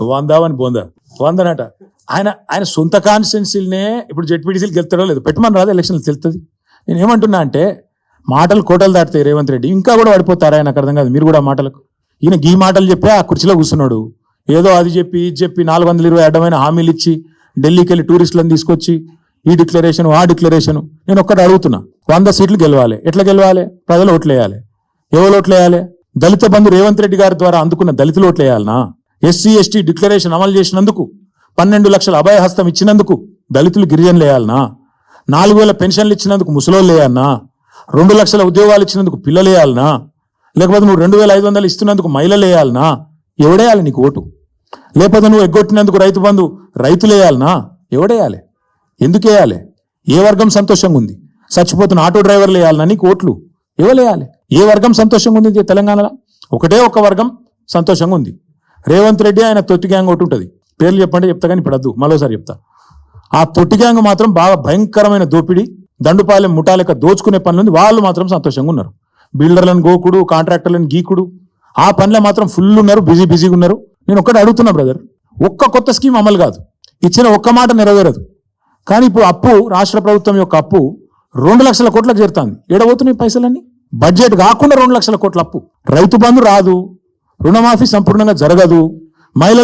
వందావని బోందా వందనట. ఆయన సొంత కాన్స్టిట్యున్సీలనే ఇప్పుడు జెడ్పీటీసీలు గెలుతాడో లేదు పెట్టమని రాదు, ఎలక్షన్లు తెలుస్తుంది. నేను ఏమంటున్నా అంటే మాటలు కోటలు దాటుతాయి. రేవంత్ రెడ్డి ఇంకా కూడా పడిపోతారా? ఆయనకు అర్థం కాదు. మీరు కూడా మాటలకు ఈయన ఈ మాటలు చెప్పి ఆ కుర్చీలో కూర్చున్నాడు. ఏదో అది చెప్పి ఇది చెప్పి 420 అడ్డమైన హామీలు ఇచ్చి ఢిల్లీకి వెళ్ళి టూరిస్టులను తీసుకొచ్చి ఈ డిక్లరేషన్ ఆ డిక్లరేషన్. నేను ఒక్కటి అడుగుతున్నా, 100 సీట్లు గెలవాలి. ఎట్లా గెలవాలి? ప్రజలు ఓట్లు వేయాలి. ఎవరు ఓట్లు వేయాలి? దళిత బంధు రేవంత్ రెడ్డి గారి ద్వారా అందుకున్న దళితులు ఓట్లు వేయాలనా? ఎస్సీ ఎస్టీ డిక్లరేషన్ అమలు చేసినందుకు, 12 లక్షల అభయహస్తం ఇచ్చినందుకు దళితులు గిరిజనులు వేయాలనా? 4,000 పెన్షన్లు ఇచ్చినందుకు ముసలోళ్ళు వేయాలనా? 2 లక్షల ఉద్యోగాలు ఇచ్చినందుకు పిల్లలు వేయాలనా? లేకపోతే నువ్వు 2,500 ఇస్తున్నందుకు మహిళలు వేయాలనా? ఎవడేయాలి నీకు ఓటు? లేకపోతే నువ్వు ఎగ్గొట్టినందుకు రైతు బంధు రైతులు వేయాలనా? ఎవడేయాలి? ఎందుకు వేయాలి? ఏ వర్గం సంతోషంగా ఉంది? చచ్చిపోతున్న ఆటో డ్రైవర్లు వేయాలనా నీకు ఓట్లు? ఎవరేయాలి? ఏ వర్గం సంతోషంగా ఉంది తెలంగాణలో? ఒకటే ఒక్క వర్గం సంతోషంగా ఉంది. రేవంత్ రెడ్డి ఆయన తొట్టి గ్యాంగ్ ఒకటి ఉంటుంది. పేర్లు చెప్పంటే చెప్తా కానీ ఇప్పుడు వద్దు, మరోసారి చెప్తా. ఆ తొట్టి గ్యాంగ్ మాత్రం బాగా భయంకరమైన దోపిడీ, దండుపాలెం ముఠాలెక్క దోచుకునే పనులుంది. వాళ్ళు మాత్రం సంతోషంగా ఉన్నారు. బిల్డర్లను గోకుడు, కాంట్రాక్టర్లను గీకుడు, ఆ పనిలో మాత్రం ఫుల్ ఉన్నారు, బిజీగా ఉన్నారు. నేను ఒక్కటి అడుగుతున్నా బ్రదర్, ఒక్క కొత్త స్కీమ్ అమలు కాదు, ఇచ్చిన ఒక్క మాట నెరవేరదు. కానీ ఇప్పుడు అప్పు, రాష్ట్ర ప్రభుత్వం యొక్క అప్పు 2 లక్షల కోట్లకు చేరుతుంది. ఏడబోతున్నాయి పైసలన్నీ? బడ్జెట్ కాకుండా 2 లక్షల కోట్ల అప్పు. రైతు బంధు రాదు, రుణమాఫీ సంపూర్ణంగా జరగదు, మహిళలకు